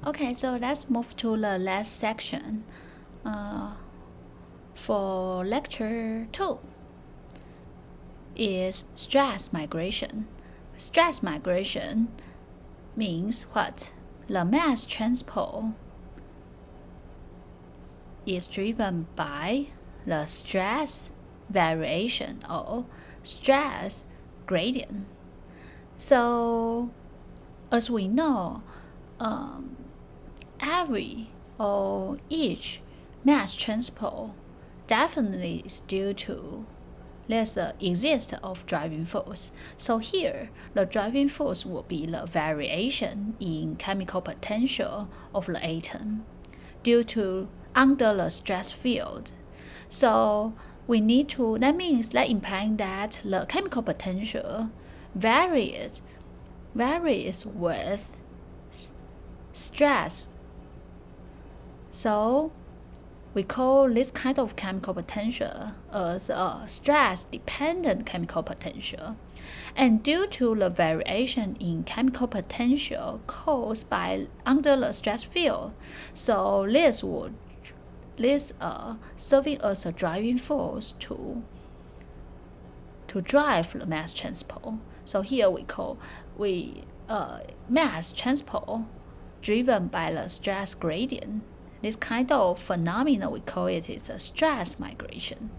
Okay, so let's move to the last section for lecture 2 is stress migration. Stress migration means what? The mass transport is driven by the stress variation or stress gradient. So, as we know, every or each mass transport definitely is due to there's an exist of driving force. So here, the driving force will be the variation in chemical potential of the atom due to under the stress field. So we need to, that means that implying that the chemical potential varies with stress. So we call this kind of chemical potential as a stress-dependent chemical potential. And due to the variation in chemical potential caused by under the stress field, so this serving as a driving force to drive the mass transport. So here we call mass transport driven by the stress gradient. This kind of phenomenon, we call it is a stress migration.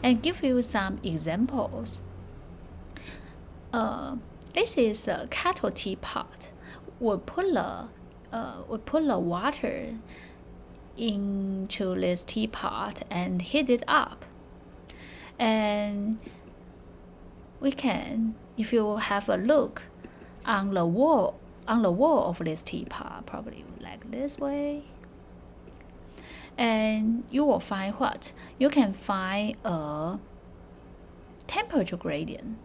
And give you some examples. This is a kettle teapot. We put the water into this teapot and heat it up. And we can, if you have a look on the wall of this teapot, probably like this way. And you will find what? You can find a temperature gradient.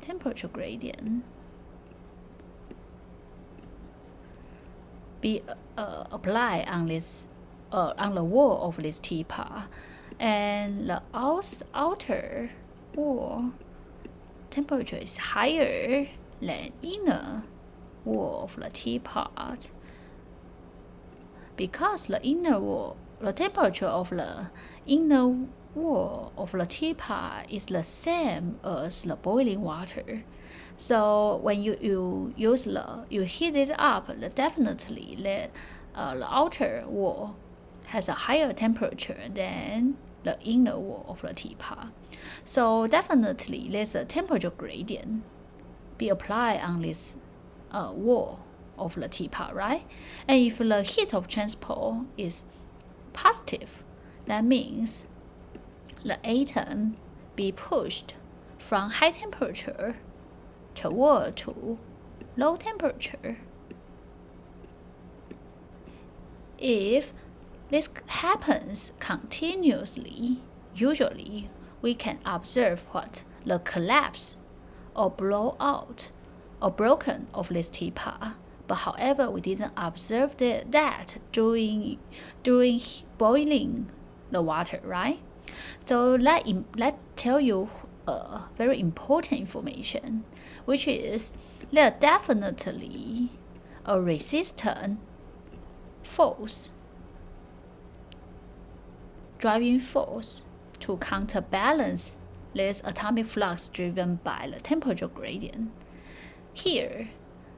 Temperature gradient be applied on this on the wall of this teapot, and the outer wall temperature is higher than inner wall of the teapot, because the temperature of the inner wall of the teapot is the same as the boiling water. So when you heat it up, definitely the outer wall has a higher temperature than the inner wall of the teapot. So definitely there's a temperature gradient be applied on this wall of the teapot, right? And if the heat of transport is positive, that means the atom be pushed from high temperature toward to low temperature. If this happens continuously, usually we can observe what? The collapse or blowout or broken of this teapot. But however, we didn't observe that during boiling the water, right? So that tell you very important information, which is there definitely a resistant force, driving force to counterbalance this atomic flux driven by the temperature gradient. Here,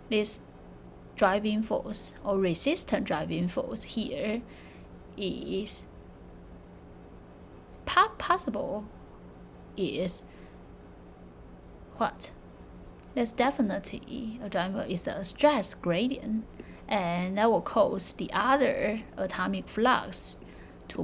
this driving force or resistant driving force here is possible is what? There's definitely a driver is a stress gradient, and that will cause the other atomic flux to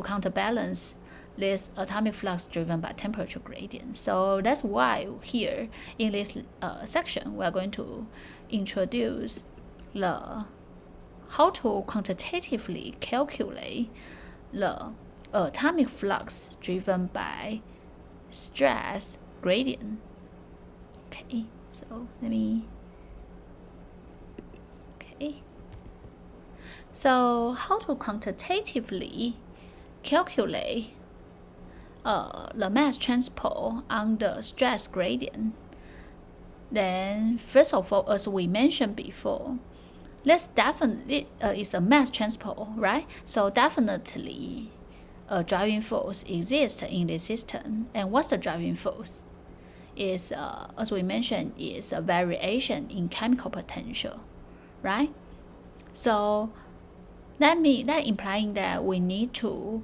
counterbalance this atomic flux driven by temperature gradient. So that's why here in this section we are going to introduce how to quantitatively calculate the atomic flux driven by stress gradient. Okay, so so how to quantitatively calculate the mass transport under stress gradient. then first of all, as we mentioned before, this definitely is a mass transport, right? So definitely a driving force exists in this system. And what's the driving force? Is as we mentioned, is a variation in chemical potential, right? So that implying that we need to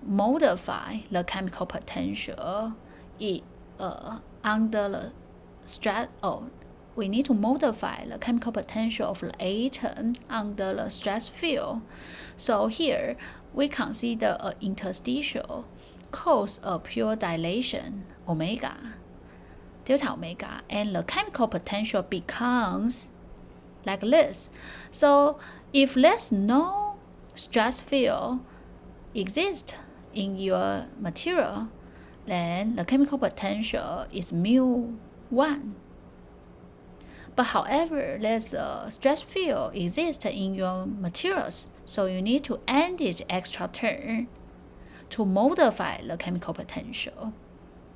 modify the chemical potential under the stress. We need to modify the chemical potential of the atom under the stress field. So here we consider an interstitial cause a pure dilation delta omega, and the chemical potential becomes like this. So if there's no stress field exist in your material, then the chemical potential is mu1. But however, there's a stress field exists in your materials, so you need to add this extra term to modify the chemical potential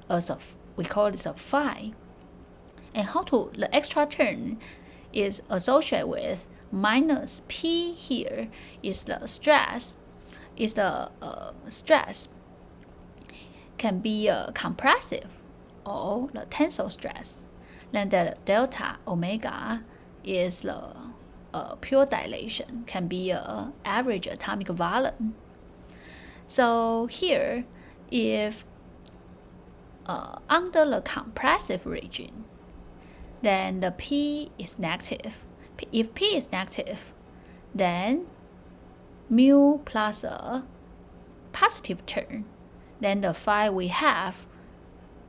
as we call this a phi. And the extra term is associated with minus P here is the stress, can be a compressive or the tensile stress. Then the delta omega is the pure dilation, can be a average atomic volume. So here, if under the compressive region, then the P is negative. If P is negative, then mu plus a positive term, then the phi we have,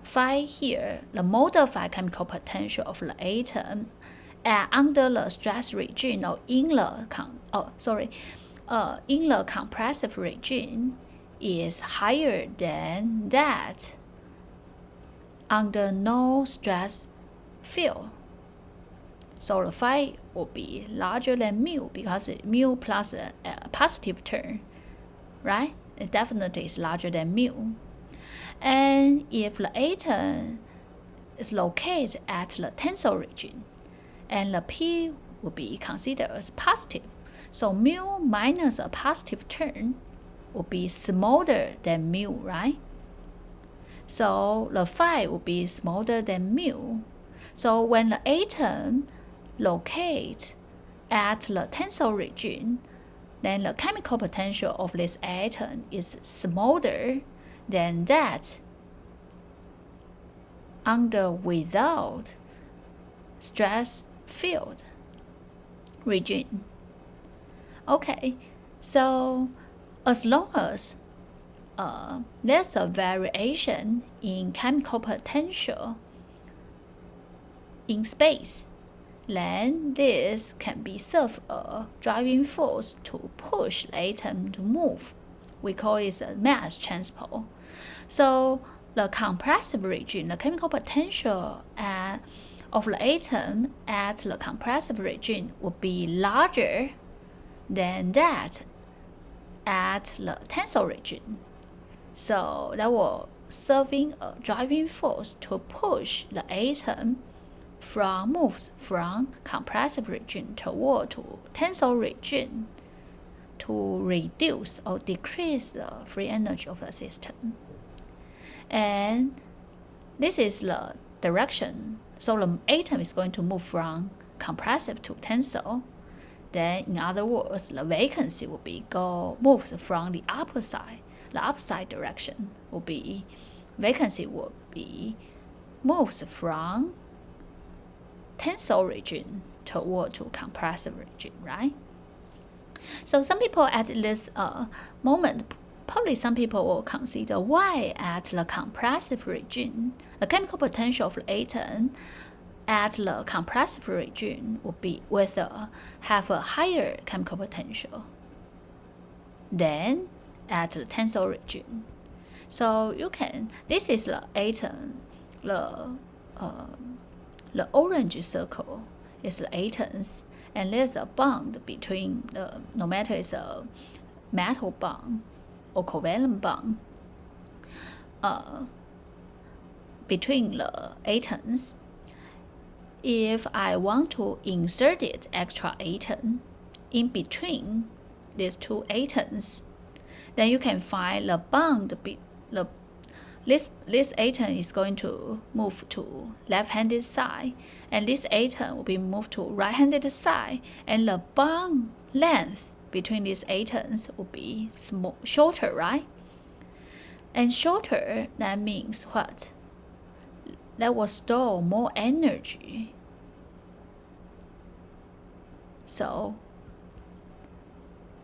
phi here, the modified chemical potential of the atom under the stress region or in the compressive region is higher than that under no stress field. So the phi will be larger than mu because mu plus a positive term, right? It definitely is larger than mu. And if the atom is located at the tensile region, and the P will be considered as positive, so mu minus a positive term will be smaller than mu, right? So the phi will be smaller than mu. So when the atom locates at the tensile region, then the chemical potential of this atom is smaller than that without stress field region. Okay, so as long as there's a variation in chemical potential in space, then this can be serve a driving force to push the atom to move. We call it a mass transport. So the compressive region, the chemical potential of the atom at the compressive region would be larger than that at the tensile region. So that will serving a driving force to push the atom moves from compressive region toward to tensile region to reduce or decrease the free energy of the system. And this is the direction. So the atom is going to move from compressive to tensile. Then, in other words, the vacancy will be moves from the opposite. The opposite direction will be vacancy will be moves from tensile region toward to compressive region, right? So some people at this moment, probably some people will consider why at the compressive region, the chemical potential of the atom at the compressive region will be have a higher chemical potential than at the tensile region. So this is the atom, the orange circle is the atoms, and there's a bond between no matter it's a metal bond or covalent bond between the atoms. if I want to insert it extra atom in between these two atoms, then you can find the bond. This atom is going to move to left-handed side, and this atom will be moved to right-handed side, and the bond length between these atoms will be shorter, right? And shorter, that means what? That will store more energy. So,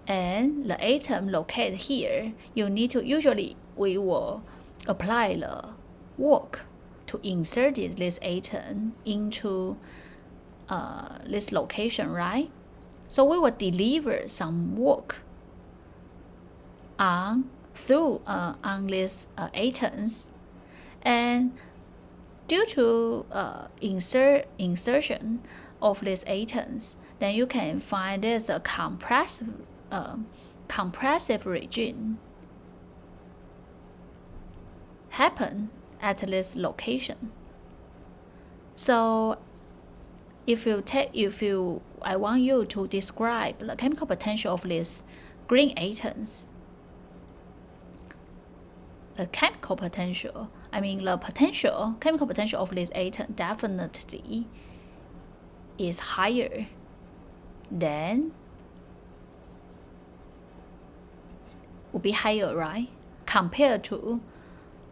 and the atom located here, usually we will apply the work to insert this atom into this location, right? So we will deliver some work on these atoms, and due to insertion of these atoms, then you can find there's a compressive region happen at this location. So I want you to describe the chemical potential of these green atoms. The chemical potential of this atom definitely is higher than, will be higher, right? Compared to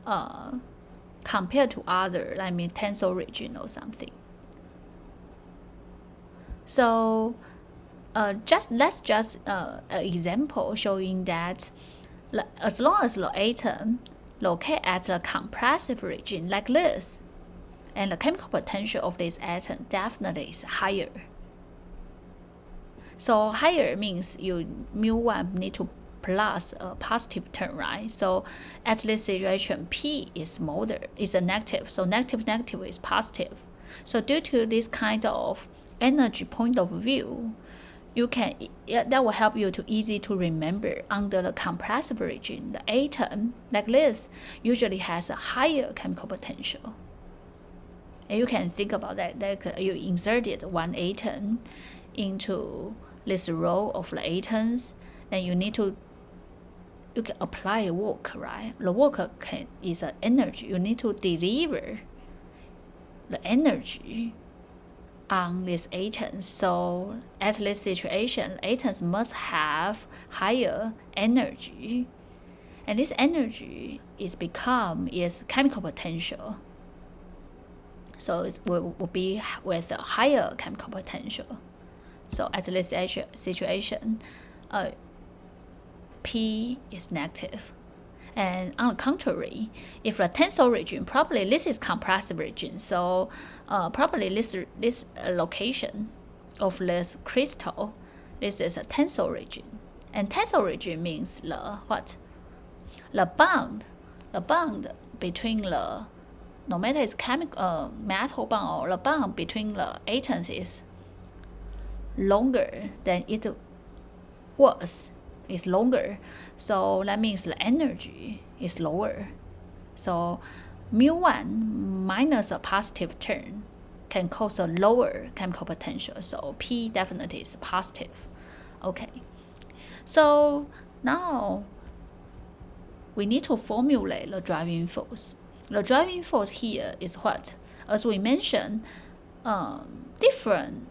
other, tensor region or something. So let's just an example showing that as long as the atom locate at the compressive region like this, and the chemical potential of this atom definitely is higher. So higher means you mu1 need to plus a positive term, right? So at this situation, P is smaller, is a negative. So negative is positive. So due to this kind of energy point of view, that will help you to easy to remember. Under the compressive region, the atom like this usually has a higher chemical potential. And you can think about that. Like you inserted one atom into this row of the atoms, then you can apply work, right? The work is an energy. You need to deliver the energy on these atoms. So at this situation, atoms must have higher energy, and this energy is chemical potential. So it will be with a higher chemical potential. So at this situation, P is negative. And on the contrary, if the tensor region, probably this is compressive region, so probably this location of this crystal, this is a tensor region. And tensor region means the bond between the, no matter it's chemical metal bond or the bond between the atoms is longer than it was. Is longer, so that means the energy is lower. So mu1 minus a positive term can cause a lower chemical potential. So P definitely is positive. Okay, so now we need to formulate the driving force. The driving force here is what? As we mentioned, different.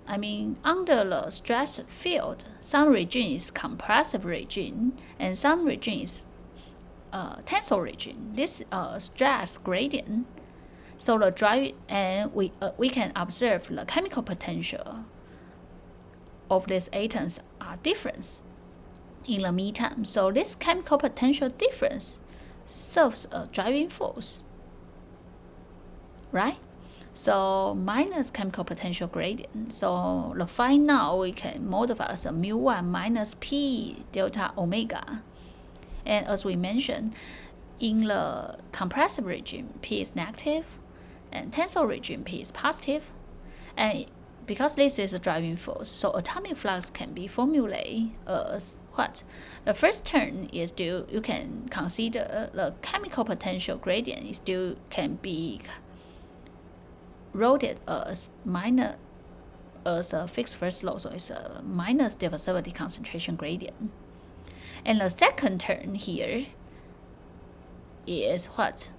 Under the stress field, some region is compressive region and some region is tensor region. This stress gradient. So the drive, and we can observe the chemical potential of these atoms are different in the meantime. So this chemical potential difference serves a driving force, right? So minus chemical potential gradient. So the phi now we can modify as a mu1 minus P delta omega. And as we mentioned, in the compressive region, P is negative, and tensor region, P is positive. And because this is a driving force, so atomic flux can be formulated as what? The first term is still, you can consider the chemical potential gradient is still can be wrote it as a fixed first law, so it's a minus diffusivity concentration gradient. And the second term here is what?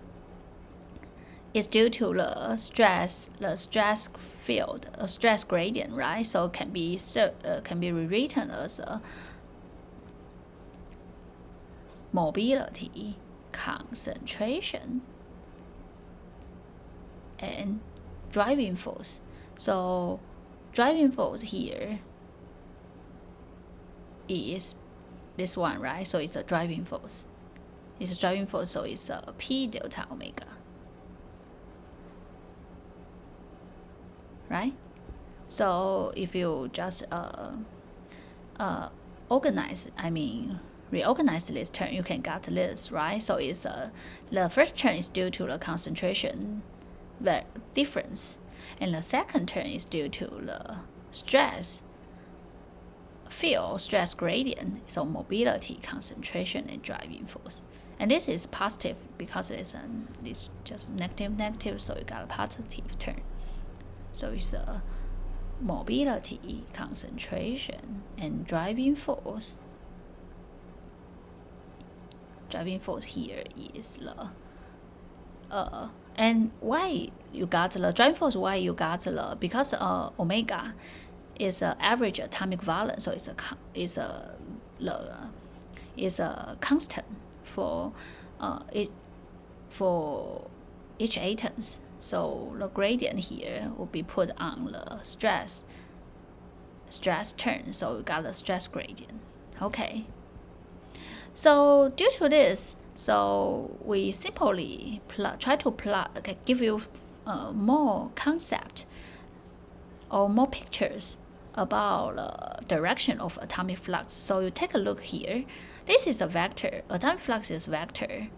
It's due to the stress field, a stress gradient, right? So it can be rewritten as a mobility concentration and driving force. So driving force here is this one, right? So it's a driving force. It's a driving force, so it's a P delta omega. Right? So if you just reorganize this term, you can get this, right? So it's the first term is due to the concentration difference, and the second term is due to the stress gradient, so mobility, concentration, and driving force. And this is positive because it's just negative, so you got a positive term. So it's a mobility, concentration, and driving force. Driving force here is the and why you got the driving force? Why you got the? Because omega is an average atomic volume, so it's a constant for each atoms. So the gradient here will be put on the stress term. So we got the stress gradient. Okay. So due to this, so we simply try to give you more concept or more pictures about the direction of atomic flux. So you take a look here. This is a vector. Atomic flux is vector,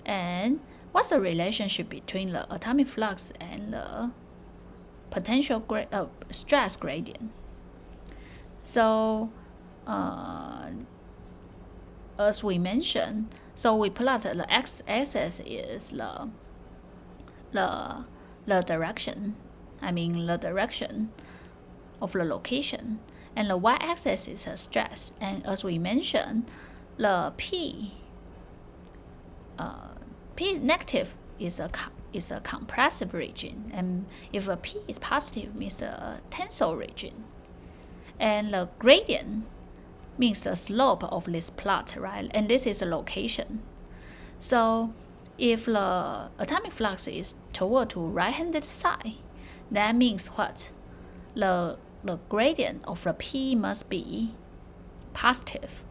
and what's the relationship between the atomic flux and the potential stress gradient? So as we mentioned, so we plot the x-axis is the direction. The direction of the location, and the y-axis is a stress. And as we mentioned, the P negative is a compressive region, and if a P is positive, means a tensile region, and the gradient means the slope of this plot, right? And this is a location. So if the atomic flux is toward to right-handed side, that means what? The gradient of the P must be positive.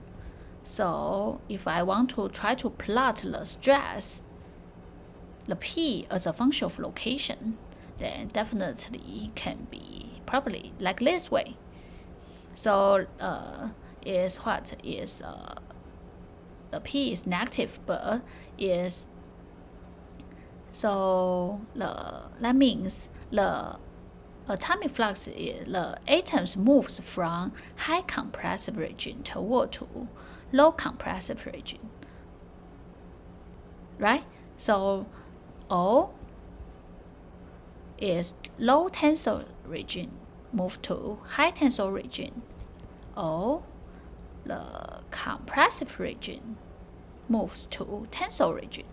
So if I want to try to plot the stress, the P as a function of location, then definitely can be probably like this way. So is what is the P is negative, but is so that means the atomic flux the atoms moves from high compressive region toward to low compressive region, right? So O is low tensile region move to high tensile region. O, the compressive region, moves to tensile region,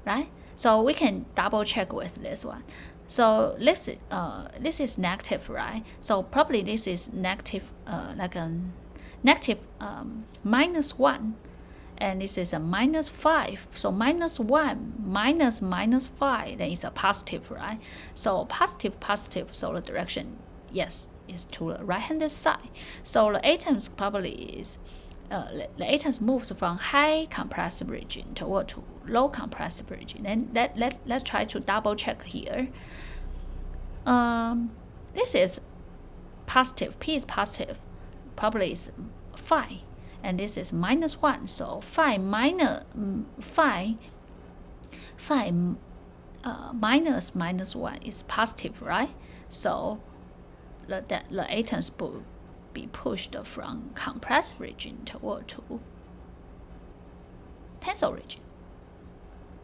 right? So we can double check with this one. So this is negative, right? So probably this is negative, like a negative -1, and this is a -5. So -1 minus -5, then it's a positive, right? So positive. So the direction, yes, is to the right-handed side. So the atoms probably is the atoms moves from high compressive region toward to low compressive region. And let's try to double check here. This is positive. P is positive. Probably is phi, and this is -1. So phi minus -1 is positive, right? So the atoms will be pushed from compressive region toward to tensile region,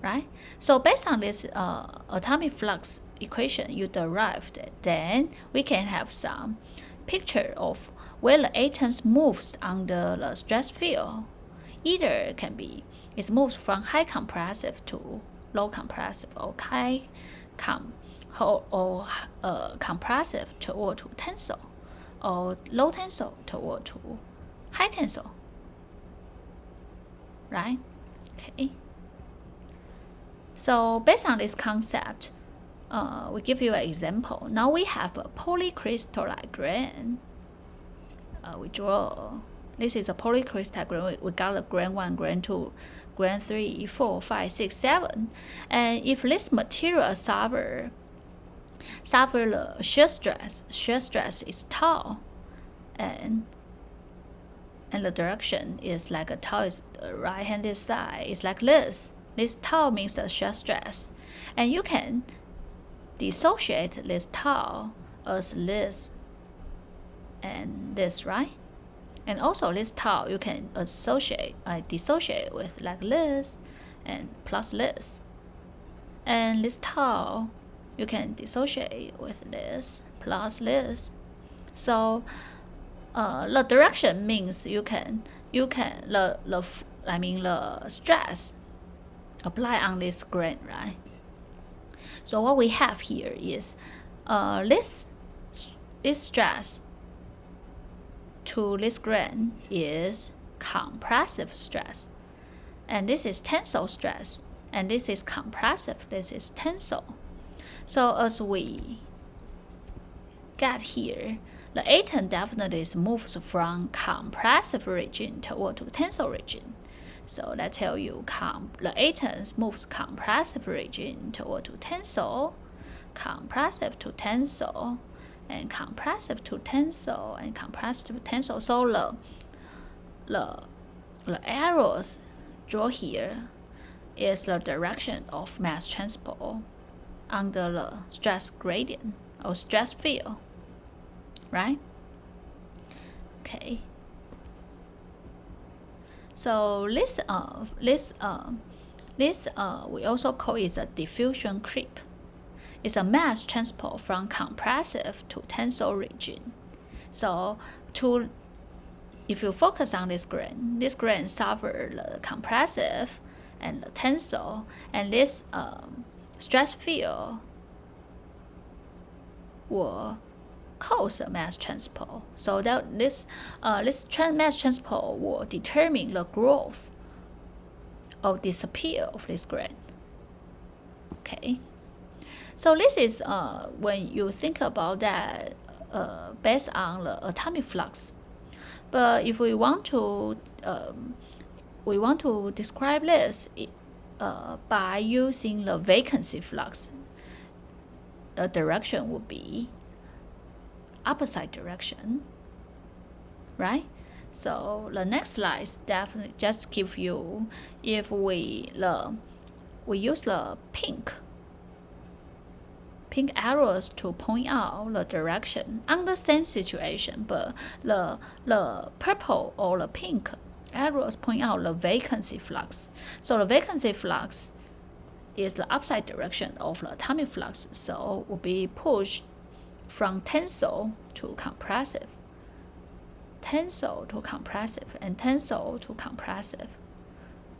right? So based on this atomic flux equation you derived, then we can have some picture of where the atoms moves under the stress field. Either can be it moves from high compressive to low compressive, or compressive toward to tensile, or low tensile toward to high tensile, right? Okay. So based on this concept, we give you an example. Now we have a polycrystalline grain. We draw. This is a polycrystalline grain. We got a grain 1, grain 2, grain 3, 4, 5, 6, 7. And if this material suffer the shear stress is tau, and the direction is like a tau is right-handed side. It's like this. This tau means the shear stress, and you can dissociate this tau as this and this, right? And also this tau you can dissociate with like this and plus this, and this tau you can dissociate with this plus this. So the direction means the stress apply on this grain, right? So what we have here is this stress to this grain is compressive stress, and this is tensile stress, and this is compressive, this is tensile. So as we get here, the atom definitely moves from compressive region toward to tensile region. So that tell you the atoms moves compressive region toward to tensile, compressive to tensile, and compressive to tensile, and compressive to tensile. So the arrows draw here is the direction of mass transport under the stress gradient or stress field, right? Okay. So this we also call it a diffusion creep. It's a mass transport from compressive to tensile region. So if you focus on this grain suffer the compressive and the tensile, and this stress field will cause a mass transport. So that this mass transport will determine the growth or disappear of this grain. Okay. So this is when you think about that based on the atomic flux. But if we want to describe this by using the vacancy flux, the direction would be opposite direction, right? So the next slide definitely just give you, if we use the pink arrows to point out the direction on the same situation, but the purple or the pink arrows point out the vacancy flux. So the vacancy flux is the opposite direction of the atomic flux, so will be pushed from tensile to compressive, tensile to compressive, and tensile to compressive.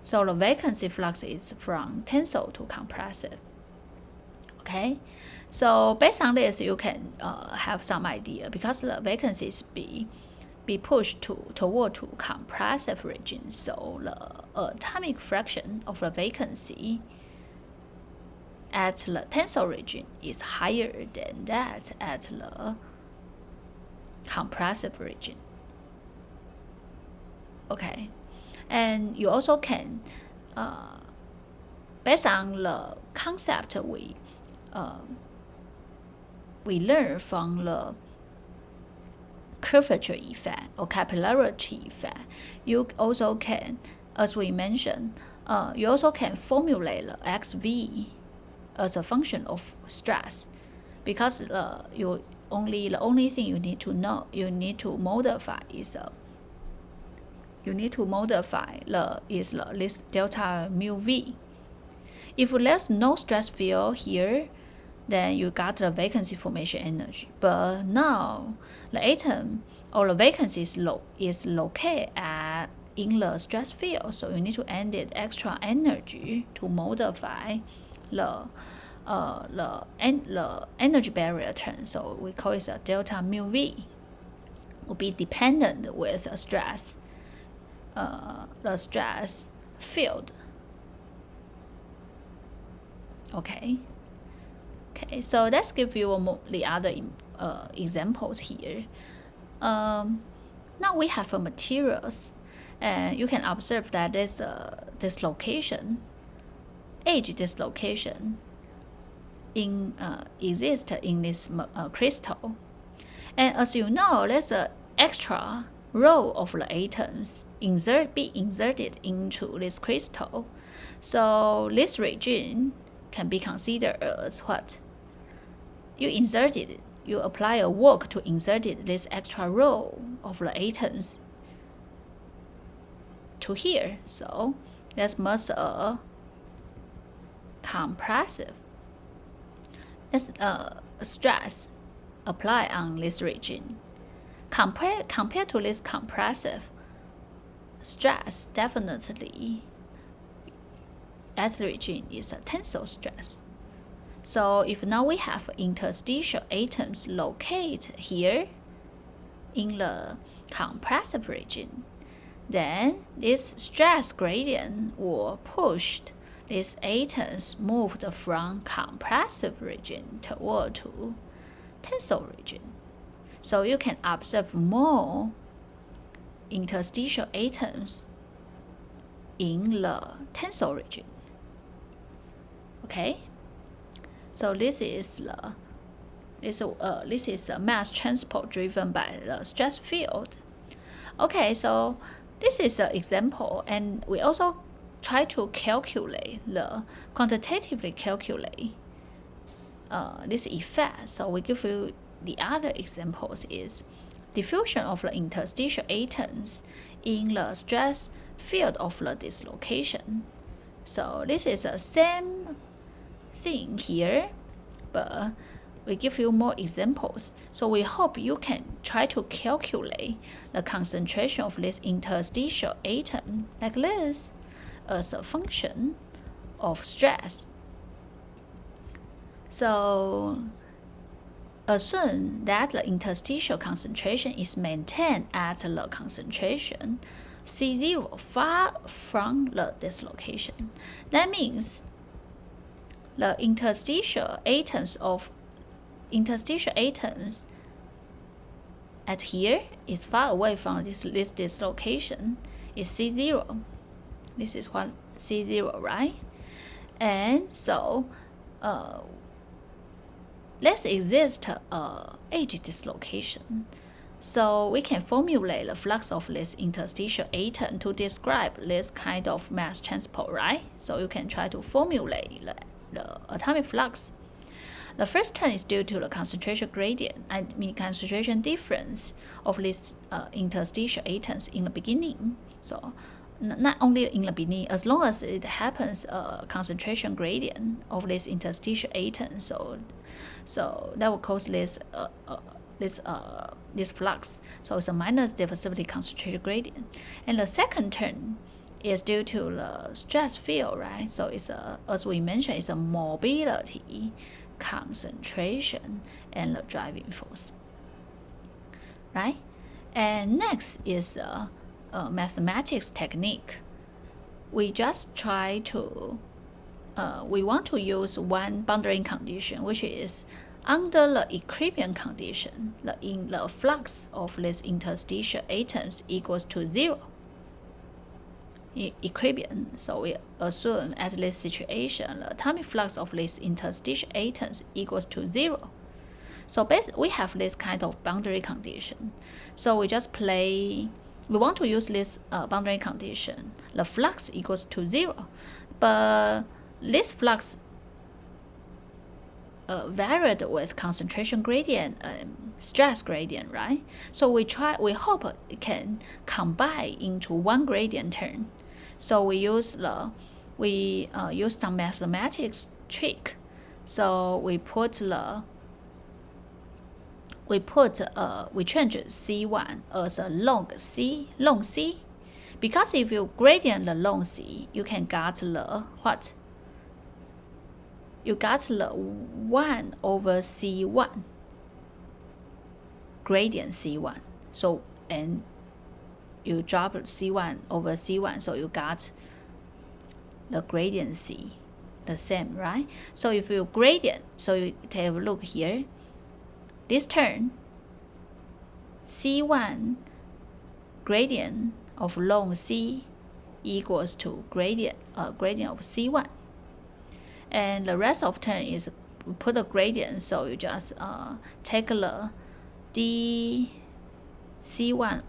So the vacancy flux is from tensile to compressive. Okay, so based on this, you can have some idea, because the vacancies be pushed toward to compressive region. So the atomic fraction of the vacancy at the tensile region is higher than that at the compressive region. Okay, and you also can, based on the concept we learn from the curvature effect or capillarity effect, you also can, as we mentioned, you also can formulate the XV as a function of stress, because the only thing you need to know, you need to modify is this delta mu v. If there's no stress field here, then you got the vacancy formation energy. But now the atom or the vacancy is located in the stress field, so you need to add extra energy to modify the energy barrier term. So we call it a delta mu V. Will be dependent with a stress, the stress field. Okay, so let's give you the other examples here. Now we have materials, and you can observe that there's a dislocation, edge dislocation exists in this crystal. And as you know, there's an extra row of the atoms be inserted into this crystal. So this region can be considered as what? You apply a work to insert this extra row of the atoms to here. So that's must a compressive stress apply on this region. Compared to this compressive stress, definitely that region is a tensile stress. So if now we have interstitial atoms located here in the compressive region, then this stress gradient will push these atoms moved from compressive region toward to tensile region. So you can observe more interstitial atoms in the tensile region. Okay, so this is a mass transport driven by the stress field. Okay, so this is an example, and we also try to quantitatively calculate this effect. So we give you the other examples is diffusion of the interstitial atoms in the stress field of the dislocation. So this is the same thing here, but we give you more examples. So we hope you can try to calculate the concentration of this interstitial atom like this as a function of stress. So assume that the interstitial concentration is maintained at the concentration C0 far from the dislocation. That means the interstitial atoms at here is far away from this dislocation is C0. This is what C0, right? And so let's exist edge dislocation. So we can formulate the flux of this interstitial atom to describe this kind of mass transport, right? So you can try to formulate the atomic flux. The first term is due to the concentration gradient, concentration difference of these interstitial atoms in the beginning. So not only in the beginning, as long as it happens a concentration gradient of this interstitial atom, so that will cause this flux. So it's a minus diffusivity concentration gradient. And the second term is due to the stress field, right? So it's as we mentioned, it's a mobility, concentration, and the driving force, right? And next is a mathematics technique. We just try to we want to use one boundary condition, which is under the equilibrium condition, the flux of these interstitial atoms equals to 0. Equilibrium. So we assume at this situation, the atomic flux of these interstitial atoms equals to 0. So we have this kind of boundary condition. So we want to use this boundary condition. The flux equals to 0, but this flux varied with concentration gradient and stress gradient, right? So we hope it can combine into one gradient term. So we use the we use some mathematics trick. So we change C1 as a long C, because if you gradient the long C, you can get the what? You got the 1 over C1, gradient C1. So, and you drop C1 over C1, so you got the gradient C, the same, right? So if you gradient, so you take a look here, this term, C1 gradient of long C equals to gradient of C1. And the rest of term is put a gradient, so you just take the C1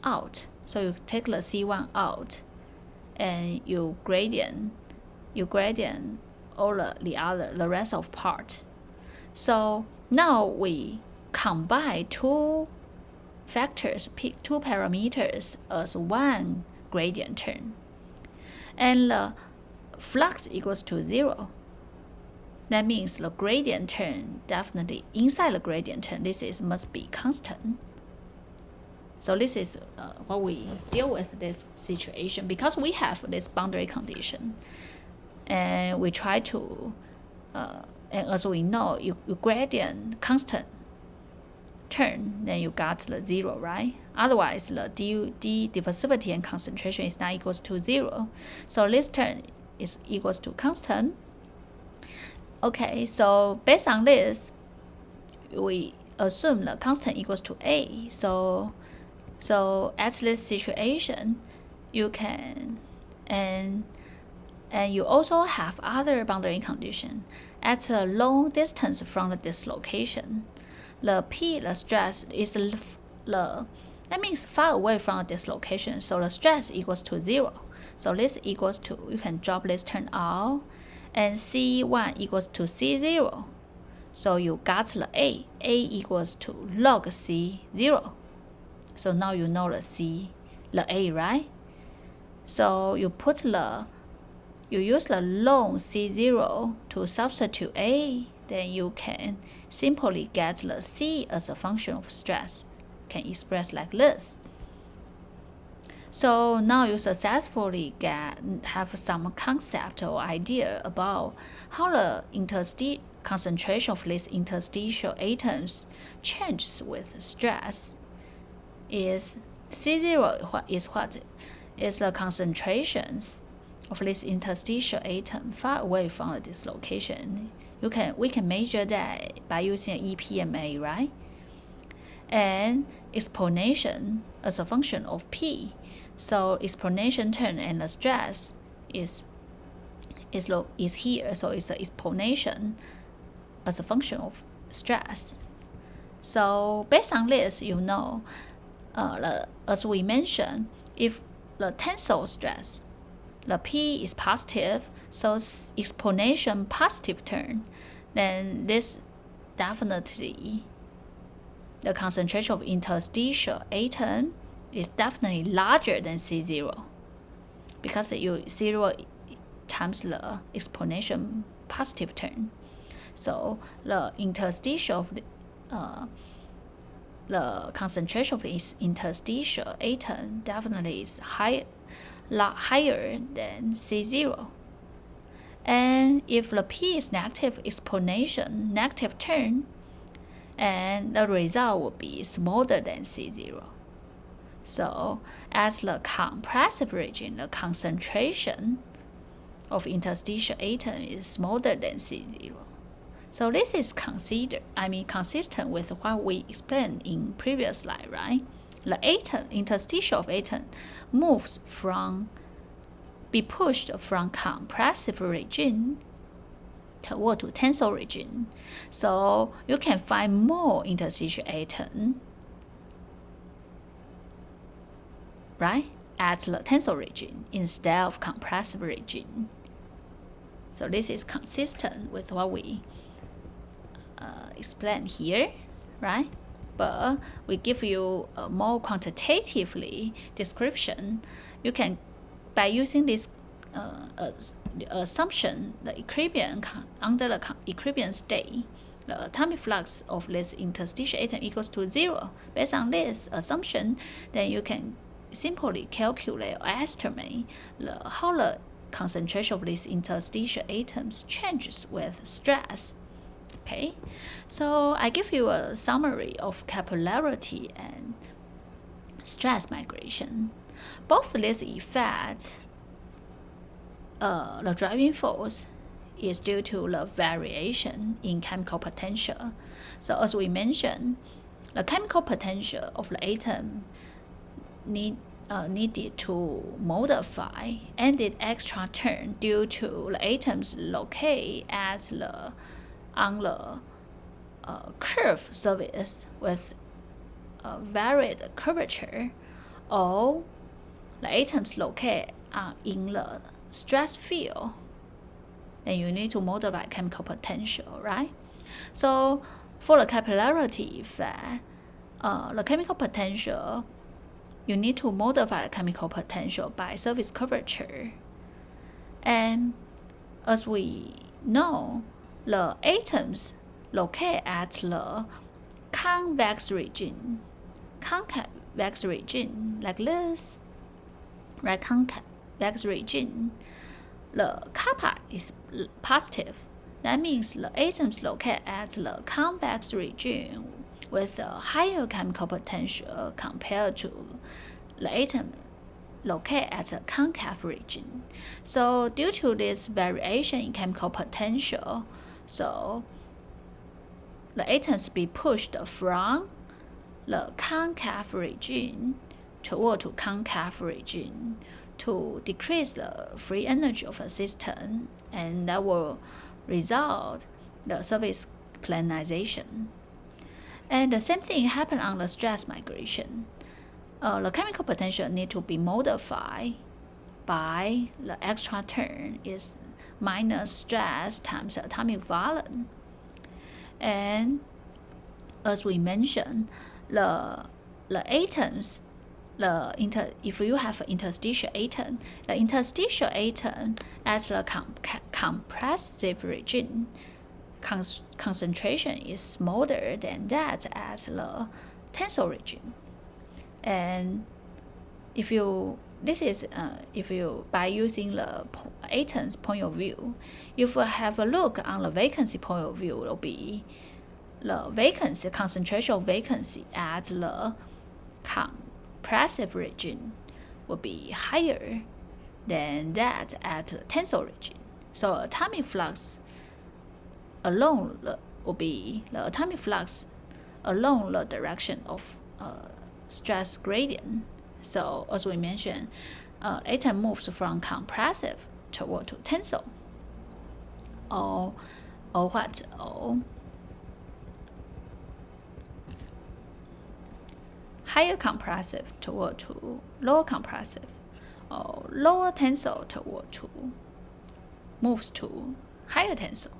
out. So you take the C1 out, and you gradient all the rest of part. So now we combine two factors, two parameters as one gradient term, and the flux equals to 0. That means the gradient term, definitely inside the gradient term, must be constant. So this is what we deal with this situation, because we have this boundary condition, and we try to, and as we know, you gradient constant term, then you got the 0, right? Otherwise, the d diffusivity and concentration is not equals to 0. So this term is equals to constant. Okay, so based on this, we assume the constant equals to A. So at this situation, you can, and you also have other boundary condition. At a long distance from the dislocation, the stress is that means far away from the dislocation, so the stress equals to 0. So this equals to, you can drop this term out, and C1 equals to C0. So you got the A equals to log C0. So now you know the A, right? So you use the long C0 to substitute A, then you can simply get the C as a function of stress. Can express like this. So now you successfully have some concept or idea about how the concentration of these interstitial atoms changes with stress. Is C0 is the concentrations of this interstitial atom far away from the dislocation. We can measure that by using EPMA, right? And explanation as a function of P. So explanation term and the stress is here. So it's an explanation as a function of stress. So based on this, you know, as we mentioned, if the tensile stress, the P is positive, so explanation positive term, then this definitely, the concentration of interstitial atom is definitely larger than C0, because 0 times the explanation positive term. So the interstitial the concentration of this interstitial atom definitely is lot higher than C0. And if the P is negative explanation, negative term, and the result will be smaller than C0. So as the compressive region, the concentration of interstitial atom is smaller than C0. So this is consistent with what we explained in previous slide, right? The interstitial atom be pushed from compressive region toward to tensile region. So you can find more interstitial atom, right, at the tensile region instead of compressive region. So this is consistent with what we explained here, right? But we give you a more quantitatively description. You can, by using this assumption, the equilibrium under the equilibrium state, the atomic flux of this interstitial atom equals to 0. Based on this assumption, then you can simply calculate or estimate how the concentration of these interstitial atoms changes with stress. Okay, so I give you a summary of capillarity and stress migration. Both these effects, the driving force is due to the variation in chemical potential. So as we mentioned, the chemical potential of the atom needed to modify and did extra turn due to the atoms located on the curved surface with varied curvature, or the atoms located in the stress field. Then you need to modify chemical potential, right? So for the capillarity effect, the chemical potential, you need to modify the chemical potential by surface curvature. And as we know, the atoms located at the convex region like this, right? Convex region, the kappa is positive. That means the atoms located at the convex region with a higher chemical potential compared to the atom located at the concave region. So due to this variation in chemical potential, so the atoms be pushed from the concave region toward to concave region to decrease the free energy of a system, and that will result the surface planization. And the same thing happened on the stress migration. The chemical potential need to be modified by the extra term is minus stress times atomic volume. And as we mentioned, the atoms, if you have an interstitial atom, the interstitial atom at the compressive region concentration is smaller than that at the tensile region. And if you by using the atoms point of view, if you have a look on the vacancy point of view, it will be the vacancy concentration of vacancy at the compressive region will be higher than that at the tensile region. So atomic flux along will be the atomic flux along the direction of stress gradient. So as we mentioned, atom moves from compressive toward to tensile, or higher compressive toward to lower compressive, or lower tensile toward to moves to higher tensile.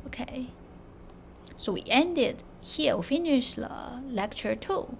Okay, so we ended here. We finished the lecture 2.